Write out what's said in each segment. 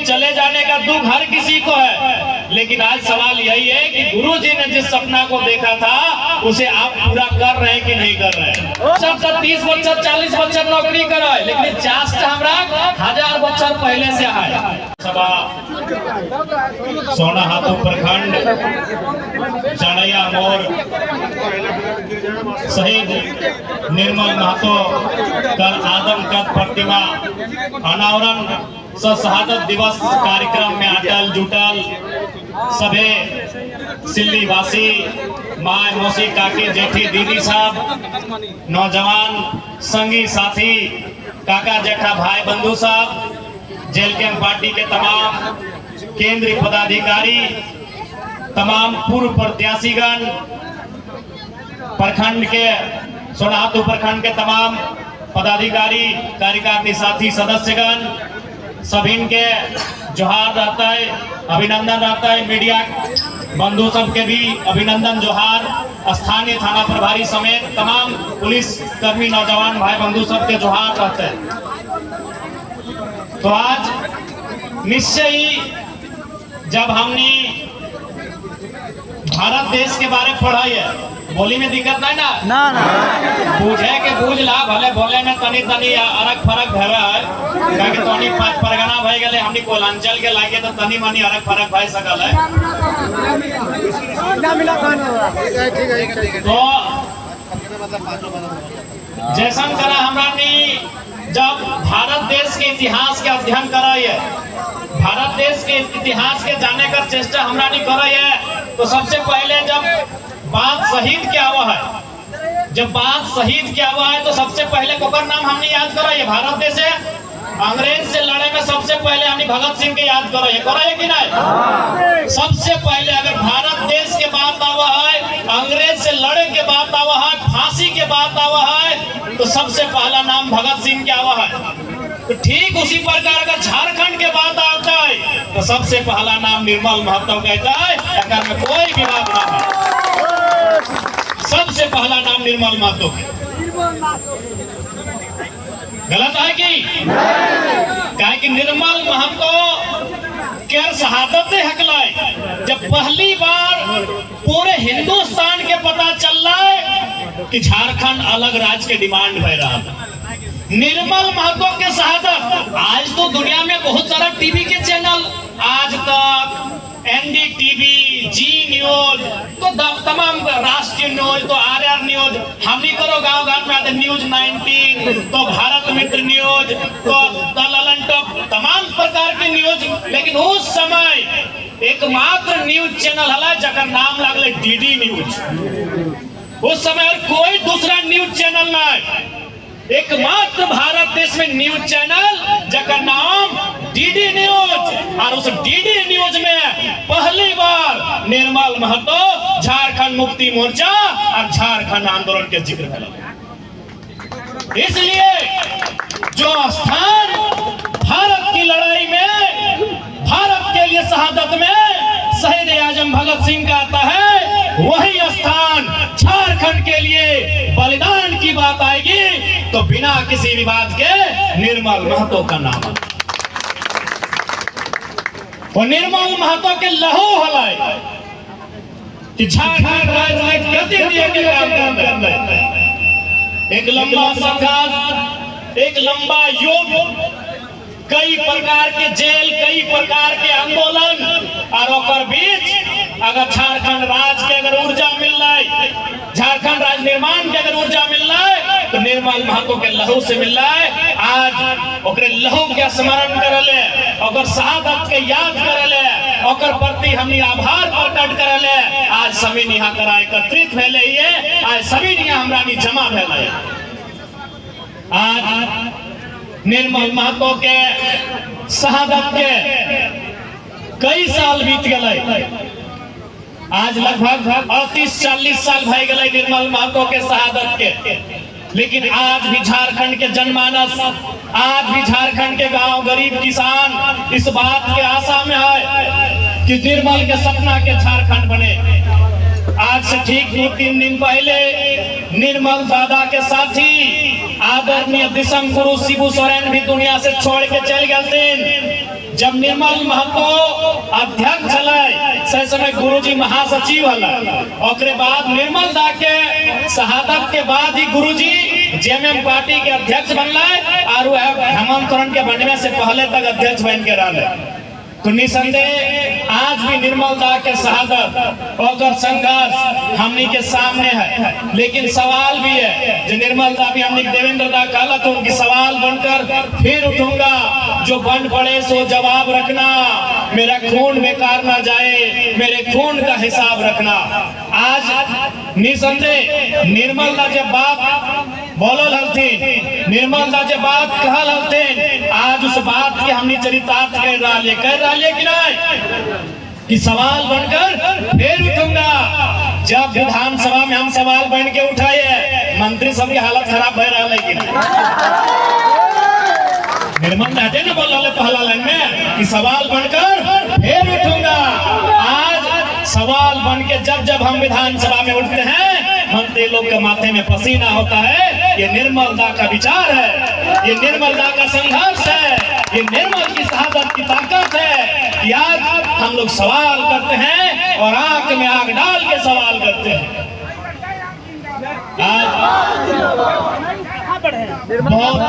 चले जाने का दुख हर किसी को है, लेकिन आज सवाल यही है कि गुरु जी ने जिस सपना को देखा था उसे आप पूरा कर रहे हैं कि नहीं कर रहे हैं। 30 बच्चर 40 बच्चर नौकरी करे, लेकिन चास्ट हमरा 1000 बच्चर पहले से है। सभा सोनाहातू प्रखंड चढ़ैया मोड़ शहीद निर्मल महतो कर आदम कद प्रतिमा अनावरण शहादत दिवस कार्यक्रम में अटल जुटल सभे सिल्ली वासी माय मौसी काकी जेठी दीदी साहब नौजवान संगी साथी काका जेठा भाई बंधु साहब जेल कैंप पार्टी के तमाम केंद्रीय पदाधिकारी तमाम पूर्व प्रत्याशीगण प्रखंड के सोनाहातू प्रखंड के तमाम पदाधिकारी कार्यकारिणी साथी सदस्यगण सभी के जोहार रहता है, अभिनंदन रहता है। मीडिया बंधु सब के भी अभिनंदन जोहार, स्थानीय थाना प्रभारी समेत तमाम पुलिस कर्मी नौजवान भाई बंधु सब के जोहार रहते हैं। तो आज निश्चय ही जब हमने भारत देश के बारे में पढ़ाई है, बोली में दिक्कत नहीं ना बूझे के बूझ ला, भले बोले में तनी तनी अलग फरक भरा है, क्योंकि तनी पांच परगना भई गए, हमनी कोलांचल के लागे तो तनी मनी अलग फरक भई सकल है। तो जैसन करा हमरा जब भारत देश के इतिहास के अध्ययन कराई है, भारत देश के इतिहास के जाने का चेष्टा हमरा कराई है, तो सबसे पहले जब बात शहीद क्या हुआ है, जब बात शहीद क्या हुआ है तो सबसे पहले कोकर नाम हमने याद करा है। भारत देश से अंग्रेज से लड़े में सबसे पहले हमने भगत सिंह के याद करा है कि नहीं? सबसे पहले अगर भारत देश के बात आवा है, अंग्रेज से लड़े के बात आवा है, फांसी के बात आवा है, तो सबसे पहला नाम भगत सिंह के आवा है। तो ठीक उसी प्रकार अगर झारखंड के बात आता है तो सबसे पहला नाम निर्मल महतो कहता है, अगर में कोई विवाद ना है। सबसे पहला नाम निर्मल महतो है। गलत है कि निर्मल महतो के शहादत हकलाए जब पहली बार पूरे हिंदुस्तान के पता चल रहा है कि झारखंड अलग राज्य के डिमांड भय रहा था। निर्मल महतो के शहादत आज तो दुनिया में बहुत सारा टीवी के चैनल, आज तक, एनडीटीवी, जी न्यूज, तो तमाम राष्ट्रीय न्यूज, तो आरआर न्यूज, हमनी करो गांव गांव में आते न्यूज 19, तो भारत मित्र न्यूज, तो दललन टॉप, तमाम प्रकार के न्यूज। लेकिन उस समय एकमात्र न्यूज चैनल हला जकर नाम लागले डीडी न्यूज। उस समय और कोई दूसरा न्यूज चैनल नहीं, एकमात्र भारत देश में न्यूज चैनल जका नाम डीडी न्यूज। और उस डीडी न्यूज में पहली बार निर्मल महतो झारखंड मुक्ति मोर्चा और झारखंड आंदोलन के जिक्र करा। इसलिए जो स्थान भारत की लड़ाई में, भारत के लिए शहादत में शहीद आजम भगत सिंह का आता है, वही स्थान झारखंड के लिए बलिदान की बात आएगी तो बिना किसी विवाद के निर्मल महतो का नाम। और निर्मल महतो के लहू हलाए कि झारखंड राज्य में गति दिए के काम करते हैं। एक लंबा संघर्ष, एक लंबा युग, कई प्रकार के जेल, कई प्रकार के आंदोलन, और बीच अगर झारखंड राज्य के अगर ऊर्जा मिल रहा है, झारखंड राज्य निर्माण के अगर ऊर्जा मिल रहा है तो निर्मल महतो के लहू से मिल रहा है। आज ओकरे लहू के स्मरण करले, ओकर शहादत के याद करले, ओकर प्रति हमनी आभार प्रकट करले। आज सभी यहाँ करा एकत्रित भेले है, आज सभी यहाँ हमरा नी जमा भेले। आज निर्मल महतो के शहादत के कई साल बीत गए, आज लगभग 38-40 साल भय गए निर्मल महतो के शहादत के। लेकिन आज भी झारखंड के जनमानस, आज भी झारखंड के गांव गरीब किसान इस बात के आशा में है कि निर्मल के सपना के झारखंड बने। आज से ठीक 2-3 दिन पहले निर्मल दादा के साथी आदरणीय दिसंग गुरु शिबू सोरेन भी दुनिया से छोड़ के चल गए। जब निर्मल महतो अध्यक्ष हलै से समय गुरुजी महासचिव हलै। ओकरे बाद निर्मल दा के शहादत के बाद ही गुरुजी जेएमएम पार्टी के अध्यक्ष बनले और हेमंत सोरेन के बनने से पहले तक अध्यक्ष बन के रहे। तो निसंदेह आज भी निर्मल दा के शहादत और संघर्ष हमनी के सामने है। लेकिन सवाल भी है जो निर्मल दा भी हमनी देवेंद्र दा कहला तो उनकी सवाल बनकर फिर उठूंगा, जो बन पड़े सो जवाब रखना, मेरा खून बेकार ना जाए, मेरे खून का हिसाब रखना। आज निसंदेह निर्मल दा जब बात बोलल हलथिन, निर्मल दा जब बात कहल हलथिन, आज उस बात के हमनी चरितार्थ कर रहा कि नहीं कि सवाल बनकर फिर उठूंगा। जब विधानसभा में हम सवाल बन के उठाए मंत्री सब की हालत खराब हो रहा, लेकिन निर्मल दादे ने बोल रहे पहला लाइन में कि सवाल बनकर फिर उठूंगा। आज सवाल बन के जब हम विधानसभा में उठते हैं मंत्री लोग के माथे में पसीना होता है। ये निर्मल दा का विचार है, ये निर्मल दा का संघर्ष है, ये निर्मल की शहादत की ताकत है कि आज हम लोग सवाल करते हैं और आंख में आग डाल के सवाल करते हैं। आज बहुत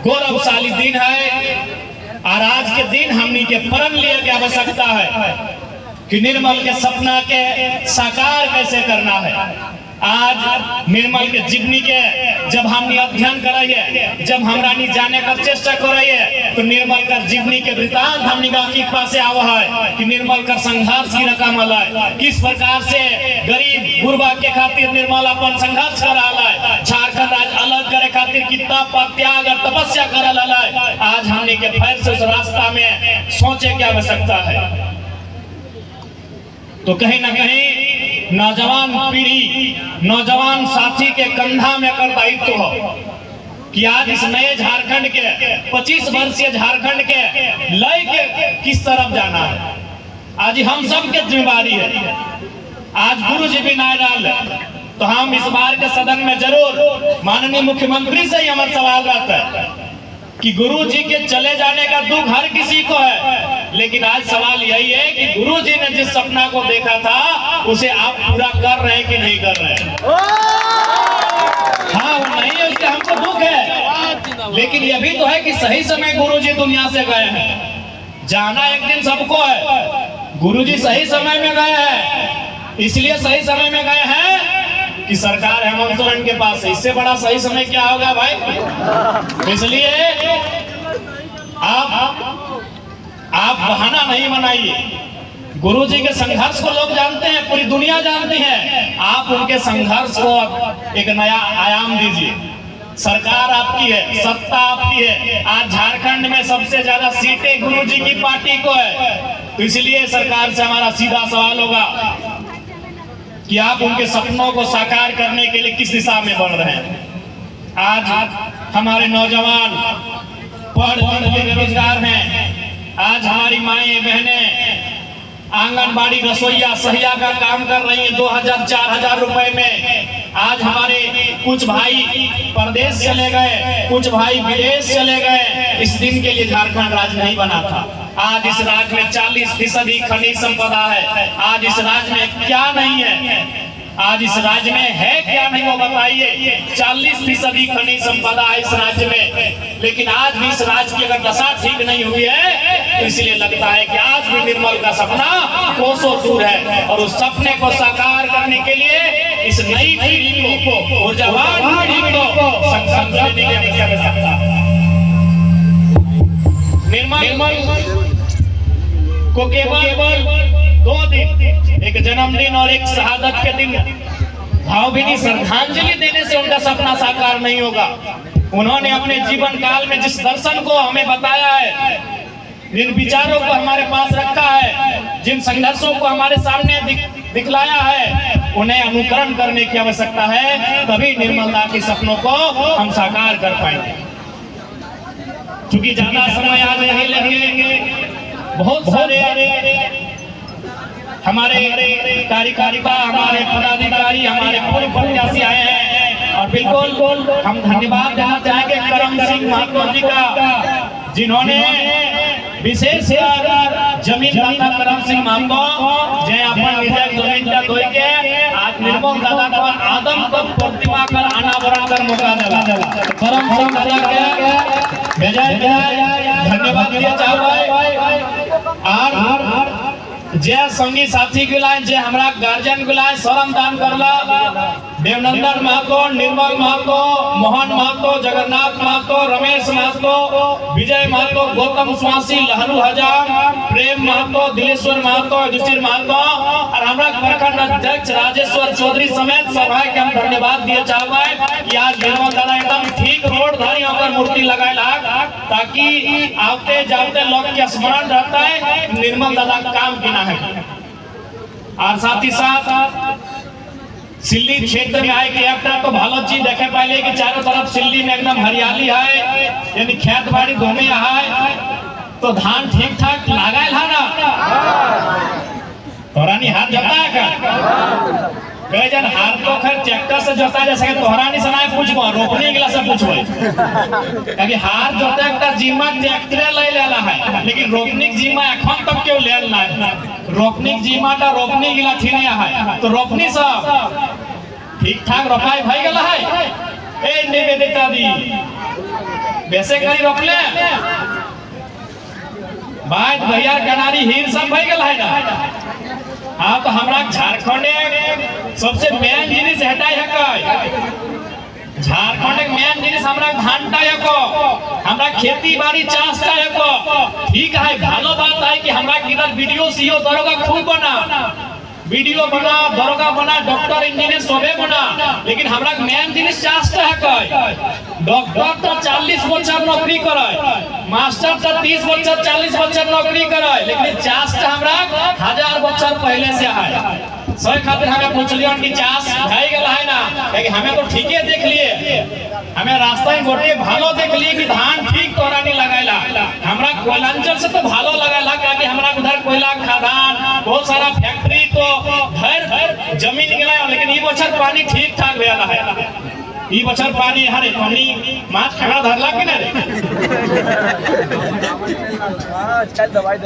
गौरवशाली दिन है और आज के दिन हमनी के प्रण लिए की आवश्यकता है कि निर्मल के सपना के साकार कैसे करना है। आज निर्मल के जीवनी के जब हमने अध्ययन कराइए, जब हमरानी जाने का चेष्टा कराइए तो निर्मल का जीवनी के वृतांत हमने के पास आवा है कि निर्मल का संघर्ष की रकम है, किस प्रकार से गरीब गुरबा के खातिर निर्मल अपन संघर्ष कर रहा है, झारखंड राज्य अलग करे खातिर कितना त्याग और तपस्या कर रहा है। आज हमने के फिर से उस रास्ता में सोचे की आवश्यकता है। तो कहीं ना कहीं नौजवान पीढ़ी, नौजवान साथी के कंधा में कर दायित्व हो कि आज इस नए झारखंड के 25 वर्षीय झारखंड के लय के किस तरफ जाना है। आज हम सब के जिम्मेदारी है। आज गुरु जी भी नहीं डाल तो हम इस बार के सदन में जरूर माननीय मुख्यमंत्री से ही हमारा सवाल रहता है कि गुरु जी के चले जाने का दुख हर किसी को है, लेकिन आज सवाल यही है कि गुरु जी ने जिस सपना को देखा था उसे आप पूरा कर रहे हैं कि नहीं कर रहे हैं। हाँ वो नहीं है, उसके हमको दुख है, लेकिन यह भी तो है कि सही समय गुरु जी दुनिया से गए हैं। जाना एक दिन सबको है, गुरु जी सही समय में गए हैं। इसलिए सही समय में गए हैं कि सरकार हेमंत सोरेन के पास है। इससे बड़ा सही समय क्या होगा भाई। इसलिए आप बहाना नहीं बनाइए। गुरु जी के संघर्ष को लोग जानते हैं, पूरी दुनिया जानती है। आप उनके संघर्ष को एक नया आयाम दीजिए। सरकार आपकी है, सत्ता आपकी है। आज झारखंड में सबसे ज्यादा सीटें गुरु जी की पार्टी को है, तो इसलिए सरकार से हमारा सीधा सवाल होगा कि आप उनके सपनों को साकार करने के लिए किस दिशा में बढ़ रहे हैं। आज हमारे नौजवान पढ़ के बेरोजगार हैं। आज हमारी माएँ बहनें आंगनबाड़ी रसोईया सहिया का काम कर रही हैं 2000-4000 रुपए में। आज हमारे कुछ भाई परदेश चले गए, कुछ भाई विदेश चले गए। इस दिन के लिए झारखंड राज्य नहीं बना था। आज इस राज्य में 40% खनिज संपदा है। आज इस राज्य में क्या नहीं है, आज इस राज्य में है क्या नहीं वो बताइए। 40% खनिज संपदा है इस राज्य में, लेकिन आज भी इस राज्य की अगर दशा ठीक नहीं हुई है तो इसलिए लगता है कि आज भी निर्मल का सपना कोसों दूर है। और उस सपने को साकार करने के लिए इस नई पीढ़ी को, ऊर्जावान पीढ़ी को संकल्प लेने की आवश्यकता है। निर्मल को केवल 2 दिन, एक जन्मदिन और एक शहादत के दिन भावभीनी श्रद्धांजलि देने से उनका सपना साकार नहीं होगा। उन्होंने अपने जीवन काल में जिस दर्शन को हमें बताया है, जिन विचारों को हमारे पास रखा है, जिन संघर्षों को हमारे सामने दिखलाया है, उन्हें अनुकरण करने की आवश्यकता है। तभी निर्मलता के सपनों को हम साकार कर पाएंगे। क्योंकि ज्यादा समय आज नहीं लगेंगे। बहुत सारे हमारे कार्यकारिता, हमारे पदाधिकारी, हमारे पूर्व प्रत्याशी आए हैं और बिल्कुल हम धन्यवाद देना चाहेंगे करम सिंह महात्मा जी का, जिन्होंने विशेष जमीन दाता करम सिंह महतो जे अपन निजे जमीन का दोई के आज निर्मल दादा को आदम को प्रतिमा कर अनावरण कर मौका देला करम सिंह दादा के बेजाय धन्यवाद दिया चाहबै। और जे संगी साथी गुलाय जे हमरा गार्जियन गुलाय शरण दान करला देवनंदन महतो, निर्मल महतो, मोहन महतो, जगन्नाथ महतो, रमेश महतो, विजय महतो, गौतम स्वासी, लहरू हजाम, प्रेम महतो, दिलेश्वर महतो, युधिष्ठिर महतो और हमरा प्रखंड अध्यक्ष राजेश्वर चौधरी समेत सभा के हम धन्यवाद दिए चाहबै कि आज निर्मल दादा एकदम ठीक रोड धरी ओकर मूर्ति लगाइला ताकि आते जाते लोग के स्मरण रहता है निर्मल दादा काम किना है। और साथ ही साथ सिल्ली क्षेत्र में आए कि एक तो भालो चीज देखे पाइले कि चारों तरफ सिल्ली में एकदम हरियाली है यानी खेत बाड़ी घूमे है तो धान ठीक ठाक लगाए है ना तोरानी हाथ जोता है का कई जन हाथ तो खैर ट्रैक्टर से जोता जैसे कि तोरानी से ना पूछबो रोपनी गिला से पूछबो क्योंकि हाथ जोता एक जिम्मा ट्रैक्टर ले लेला है लेकिन रोपनी जिम्मा एखन तक क्यों लेल ना रोपनी जिम्मा ता रोपनी गिला थिनिया है तो रोपनी सब ठीक ठाक रोपाई भई गेला है ए निवेदिता दी वैसे करी रोपले बात भैया कनारी हीर सब भई गेला है ना। हाँ तो हमरा झारखंड सबसे मेन जिनिस हटाई है झारखंड मेन जिनिस हमरा घंटा है हमरा खेती बाड़ी चाष का है ठीक है भालो बात है कि हमरा किधर वीडियो सीओ दरोगा खूब बना वीडियो बना दरोगा बना डॉक्टर इंजीनियर सबे बना लेकिन हमरा मेन जिनिस चाष का है डॉक्टर तो 40 बच्चर नौकरी करे मास्टर तो 30 बच्चर 40 बच्चर नौकरी करे लेकिन चाष का हमरा 1000 बच्चर पहले से है सही खातिर हमें पूछलियन कि चाष भई गेला है ना क्योंकि हमें तो ठीके देख लिए हमें रास्ता में गोटे भालो देख लिए कि धान ठीक तोरा नहीं लगाइला हमरा कोयलांचल से तो भालो लगाइला क्योंकि हमरा उधर कोयला खदान बहुत सारा फैक्ट्री तो घर जमीन गेला लेकिन ई बछर पानी ठीक ठाक भेला है ई बछर पानी हरे पानी माछ खाना धरला कि ना रे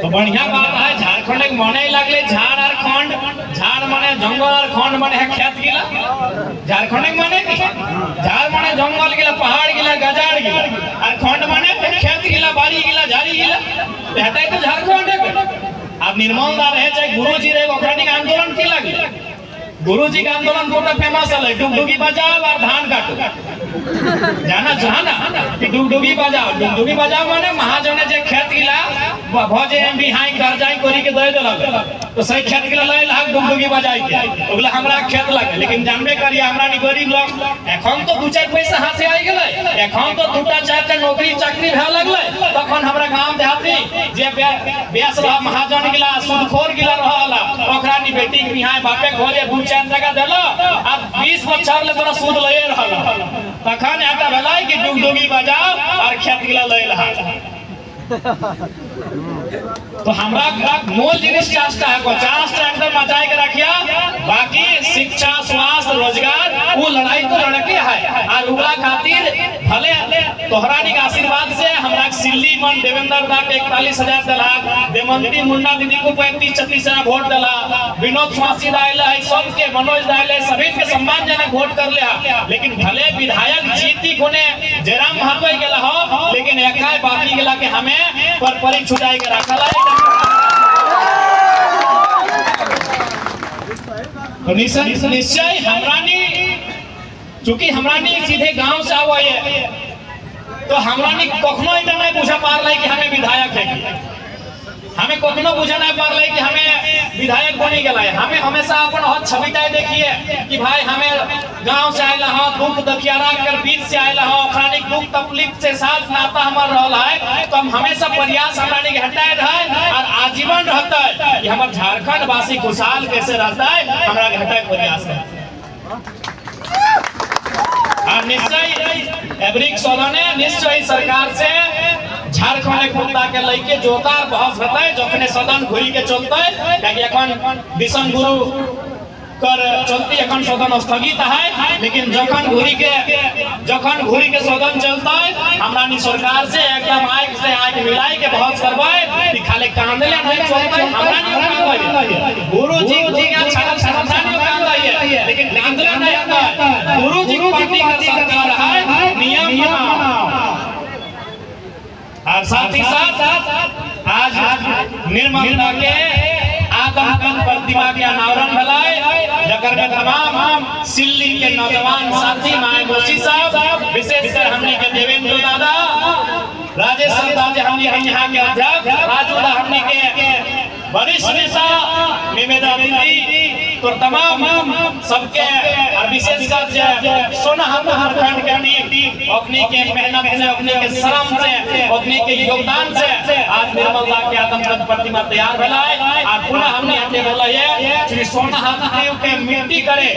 तो बढ़िया बात है झारखंड के मने लागले झाड़ और खंड झाड़ माने जंगल और खंड माने है खेत गिला झारखंड के माने की झाड़ माने जंगल गिला पहाड़ गिला गजाड़ गिला और खंड माने खेत गिला बाड़ी गिला झाड़ी गिला रहता है तो झारखंड है अब निर्मल दा रहे चाहे गुरुजी रहे ओकरानी आंदोलन की लगी गुरुजी का आंदोलन बहुत फेमस है डुगडुगी बजाओ और धान काटो जाना चाहना कि डुगडुगी बजाओ माने महाजने जे खेत गिला भजे बिहाई करजाई करी के दे देलक तो सही खेत गिला लय लाग डुगडुगी बजाई के ओगला हमरा खेत लागे लेकिन जानबे करिया हमरा नि गरीब लोग एखन तो 2-4 पैसा हाथे आइ गेलै एखन तो 2-4 नौकरी चाकरी भए लगलै तखन हमरा गांव देहाती जे बेस रह महाजन गिला सुदखोर गिला रहला ओकरा नि बेटी के बिहाई बापे घरे 2-4 जगह देलो अब 20 बच्चा ले तोरा सूद लए रहल तखन आता भलाई कि डुगडुगी बजाओ और खेत गिला लए रहा तो हमरा मूल जिनिस चाष्टा है को चाष्टा एकदम मचाए के रखिया बाकी शिक्षा स्वास्थ्य रोजगार वो लड़ाई तो लड़के है और उगला खातिर भले तोहरानी के आशीर्वाद से हमरा सिल्ली मन देवेंद्र दा के 41,000 देला देमंती मुन्ना दीदी को 35-36 वोट देला विनोद स्वासी दाइला है सबके मनोज दाइला सभी के सम्मानजनक वोट कर ले लेकिन भले विधायक जीती कोने जयराम महतो गेला हो लेकिन एकाई बाकी गेला के हमें पर परी छुटाई के रखला तो निश्चय हमरानी चूंकि हमरानी सीधे गांव से आवे तो हमरानी कखनो इतना नहीं पूछा पारले कि हमें विधायक है हमें कखनो पूछा नहीं पारले कि हमें विधायक बनी गेला है हमें हमेशा अपन हद छविताई देखिए कि भाई हमें गांव से आइला हो दुख दखियारा कर बीच से आइला हो खानी दुख तकलीफ से साथ नाता हमर रहल है तो हम हमेशा प्रयास हमरानी के हटाए रहे और आजीवन रहता है कि हमर झारखंड वासी खुशहाल कैसे रहता है हमरा के हटाए प्रयास है और निश्चय एवरिक सोलने निश्चय सरकार से झारखंड के मुद्दा के लेके जोरदार बहस होता है जखने सदन घुरी के चलते क्योंकि एखन दिशन गुरु कर चलती अखन सदन स्थगित है, लेकिन जखन घूरी के सदन चलता है हमरा नी सरकार से एकदम आँख से आँख मिलाई के बहस करवाए खाली कांदले नहीं चलता है। हमरा नी कांदे गुरु जी के छाड़ा छाड़ा नहीं कांदे, लेकिन कांदले नहीं आता। गुरु जी पार्टी का सरकार है, नियम बनाओ। और साथ ही साथ आज निर्मलता के आदमकद प्रतिमा के अनावरण भलाए, जकर में तमाम सिल्ली के नौजवान साथी माय मोशी साहब, विशेषकर हमने के देवेंद्र दादा, राजेश दादा, हमने यहाँ के अध्यक्ष राजूदा, हमने के वरिष्ठ नेता निवेदा दीदी, तो तमाम सबके और विशेषकर सोना प्रखंड के अपने के मेहनत से, अपने के श्रम से, अपने के योगदान से आज निर्मलता के आदमकद प्रतिमा तैयार भलाए। और पुनः हमने आते बोला है श्री सोना देव के मिट्टी करे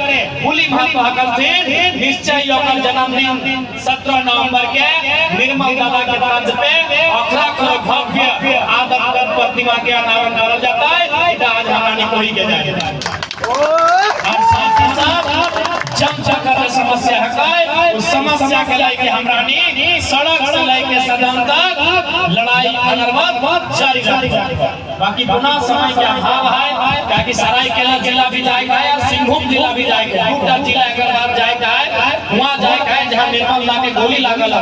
भूली महत्व हकलथिन, निश्चय ओकर जन्मदिन 17 नवंबर के निर्मल दादा के तर्ज पे अखरा कर भव्य आदमकद प्रतिमा के अनावरण करल जाता है। आज हमारी कोई के जाए और साथ ही साथ जमकर समस्या है, उस समस्या के लेके हमरा नी सड़क से लेके सदन तक लड़ाई अनर्वत जारी रहेगी। बाकी पुनः समय के अभाव है, कि सरायकेला जिला भी जाएगा है, सिंहभूम जिला भी जाएगा, दूटा जिला अगर बार जाएगा है, वहाँ जाएगा है जहाँ निर्मलता के गोली लागल है,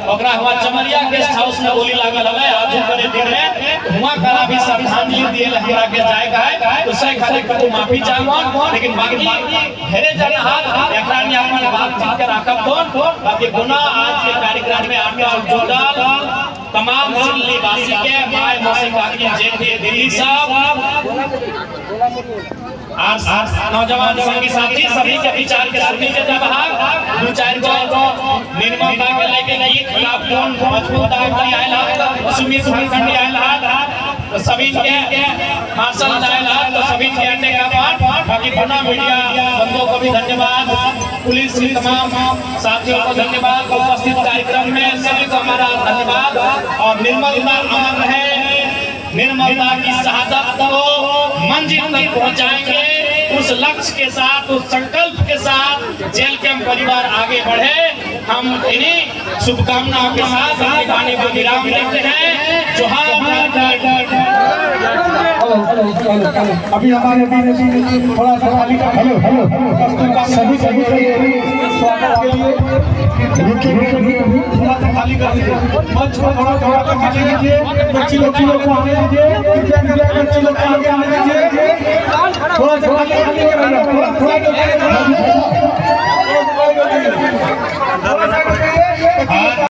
ओकरा हुआ चमरिया गेस्ट हाउस में गोली लागल है। आज करे दिन में वहाँ करा भी श्रद्धांजलि दिए हमरा के जाएगा है, उससे खाली को माफी चाहूँ, लेकिन बाकी ढेरे जगह हाथ एकरा ने अपन बातचीत के रखब फोन। बाकी पुनः आज के कार्यक्रम में आपका जोरदार तमाम सिल्ली वासी के माय मौसी काकी जेठी दिल्ली साहब और नौजवान संगी साथी सभी के विचार के सुनने के जब दो चार को निर्मलता के लेके नहीं खिलाफ कौन मजबूत आदमी आयला, सुमित खंडी आयला, तो सभी के मार्शल आयला, तो सभी के अड्डे का पाठ। बाकी पुनः मीडिया बंधुओं को भी धन्यवाद, पुलिस के तमाम साथियों को धन्यवाद, उपस्थित कार्यक्रम में सभी को हमारा धन्यवाद। और निर्मलता अमर रहे, निर्मलता की शहादत को मंजिल तक पहुंचाएंगे, उस लक्ष्य के साथ, उस संकल्प के साथ जेल कैंप परिवार आगे बढ़े। हम इन्हीं शुभकामनाओं के साथ अपनी वाणी को विराम देते हैं। जोहार। अभी हमारे थोड़ा सा खाली का सभी स्वागत के लिए थोड़ा सा खाली कर दीजिए, मंच को थोड़ा सा खाली कीजिए, बच्ची लोग को आने दीजिए, बच्ची लोग को आगे आने दीजिए, थोड़ा सा खाली थोड़ा